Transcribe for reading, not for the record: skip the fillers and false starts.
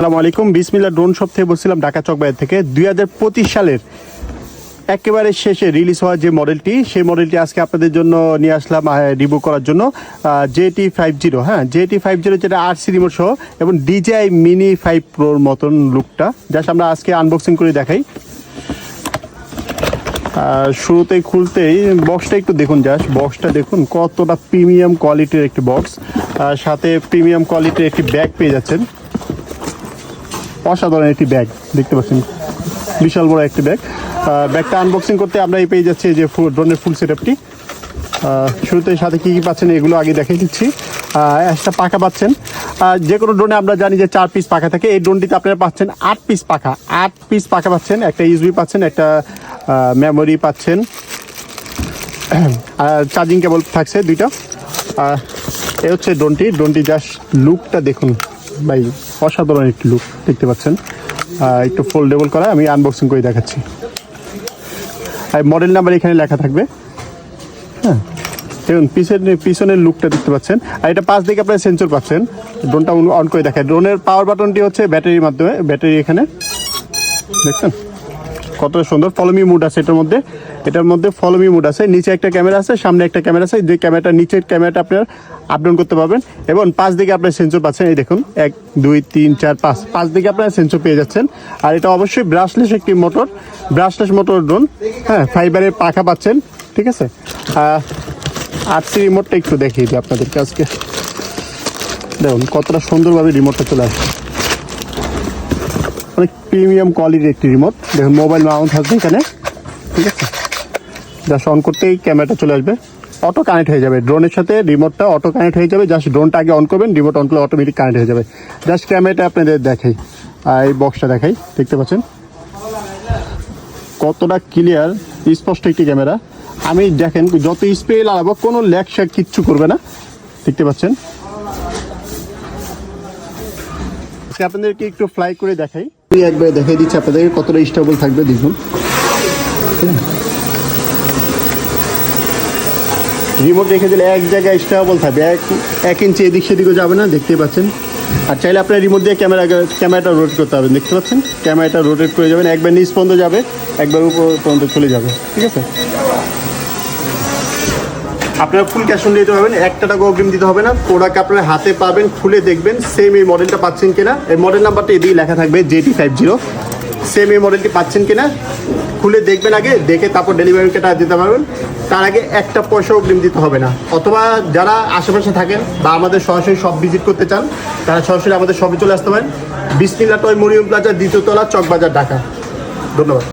আসসালামু আলাইকুম, বিসমিল্লাহ ড্রোন শপ থেকে বলছিলাম, ঢাকা চকবাজার থেকে। 2025 সালের একেবারে শেষে রিলিজ হওয়া যে মডেলটি, সেই মডেলটি আজকে আপনাদের জন্য নিয়ে আসলাম রিভিউ করার জন্য। JT50, হ্যাঁ JT50, যেটা RC রিমোট সহ এবং DJI Mini 5 Proর মতন লুকটা। জাস্ট আমরা আজকে আনবক্সিং করে দেখাই। শুরুতেই খুলতেই বক্সটা একটু দেখুন, জাস্ট বক্সটা দেখুন কতটা প্রিমিয়াম কোয়ালিটির একটি বক্স। সাথে প্রিমিয়াম কোয়ালিটির একটি ব্যাগ পেয়ে যাচ্ছেন। অসাধারণ একটি ব্যাগ দেখতে পাচ্ছেন, বিশাল বড় একটি ব্যাগ। ব্যাগটা আনবক্সিং করতে আমরা এই পেয়ে যাচ্ছি যে ড্রোনের ফুল সেটআপটি। শুরুতে সাথে কী কী পাচ্ছেন এগুলো আগে দেখিয়ে দিচ্ছি। একটা পাখা পাচ্ছেন। যে কোনো ড্রোনে আমরা জানি যে 4 পিস পাখা থাকে, এই ড্রোনটিতে আপনারা পাচ্ছেন 8 পিস পাখা। 8 পিস পাখা পাচ্ছেন, একটা USB পাচ্ছেন, একটা মেমোরি পাচ্ছেন, আর চার্জিং কেবল থাকছে 2টা। এ হচ্ছে ড্রোনটি জাস্ট লুকটা দেখুন ভাই, অসাধারণ একটি লুক দেখতে পাচ্ছেন। একটু ফোল্ডেবল করা, আমি আনবক্সিং করে দেখাচ্ছি। আর মডেল নাম্বার এখানে লেখা থাকবে। হ্যাঁ দেখুন পিছনের লুকটা দেখতে পাচ্ছেন। আর এটা 5 দিকে আপনারা সেন্সর পাচ্ছেন। ড্রোনটা অন করে দেখায়। ড্রোনের পাওয়ার বাটনটি হচ্ছে ব্যাটারির মাধ্যমে, ব্যাটারি এখানে দেখছেন কত সুন্দর। ফলোমি মুড আছে এটার মধ্যে ফলোমি মুড আছে। নিচে একটা ক্যামেরা আছে, সামনে একটা ক্যামেরা আছে। যে ক্যামেরাটা নিচের ক্যামেরাটা আপনার আপ ডাউন করতে পারবেন। এবং 5 দিকে আপনার সেন্সর পাচ্ছেন। এই দেখুন 1 2 3 4 5 দিকে আপনার সেন্সর পেয়ে যাচ্ছেন। আর এটা অবশ্যই ব্রাশলেস একটি মোটর, ব্রাশলেস মোটর ড্রোন। হ্যাঁ, ফাইবারের পাখা পাচ্ছেন, ঠিক আছে। RC রিমোটটা একটু দেখিয়ে দিই আপনাদেরকে আজকে। দেখুন কতটা সুন্দরভাবে রিমোটটা চলে আসছে। অনেক প্রিমিয়াম কোয়ালিটির একটি রিমোট। দেখুন মোবাইল মাউন্ট থাকবে এখানে, ঠিক আছে। জাস্ট অন করতেই ক্যামেরাটা চলে আসবে, অটো কানেক্ট হয়ে যাবে ড্রোনের সাথে। রিমোটটা অটো কানেক্ট হয়ে যাবে। জাস্ট ড্রোনটা আগে অন করবেন, রিমোট অন করলে অটোমেটিক কানেক্ট হয়ে যাবে। জাস্ট ক্যামেরাটা আপনাদের দেখাই, এই বক্সটা দেখাই, দেখতে পাচ্ছেন কতটা ক্লিয়ার স্পষ্ট একটি ক্যামেরা। আমি দেখেন যত স্প্রে লাগাবো কোনো ল্যাগ শ্যাগ কিচ্ছু করবে না, দেখতে পাচ্ছেন। আপনাদেরকে একটু ফ্লাই করে দেখাই, একবারে দেখাই দিচ্ছি আপনাদেরকে কতটা স্টেবল থাকবে দেখুন। রিমোট রেখে দিলে এক জায়গায় স্টেবল থাকবে, 1 ইঞ্চি এদিক সেদিকেও যাবে না, দেখতে পাচ্ছেন। আর চাইলে আপনার রিমোট দিয়ে ক্যামেরাটা রোটেট করতে হবে, দেখতে পাচ্ছেন। ক্যামেরাটা রোটেট করে যাবেন, একবার নিচ পর্যন্ত যাবে, একবার উপর পর্যন্ত চলে যাবে, ঠিক আছে। আপনারা ফুল ক্যাশ অন দিতে পারবেন, 1 টাকা অগ্রিম দিতে হবে না। প্রোডাক্ট আপনারা হাতে পাবেন, খুলে দেখবেন সেম এই মডেলটা পাচ্ছেন কিনা। এই মডেল নাম্বারটা এদিকে লেখা থাকবে JT50। সেম এই মডেলটি পাচ্ছেন কিনা খুলে দেখবেন আগে, দেখে তারপর ডেলিভারিটা দিতে পারবেন। তার আগে 1 পয়সা অগ্রিম দিতে হবে না। অথবা যারা আশেপাশে থাকেন বা আমাদের সরাসরি শপ ভিজিট করতে চান, তারা সরাসরি আমাদের শপে চলে আসতে পারেন। বিসমিল্লাহ টয় মরিয়ম প্লাজা, 2য় তলা, চকবাজার, ঢাকা। ধন্যবাদ।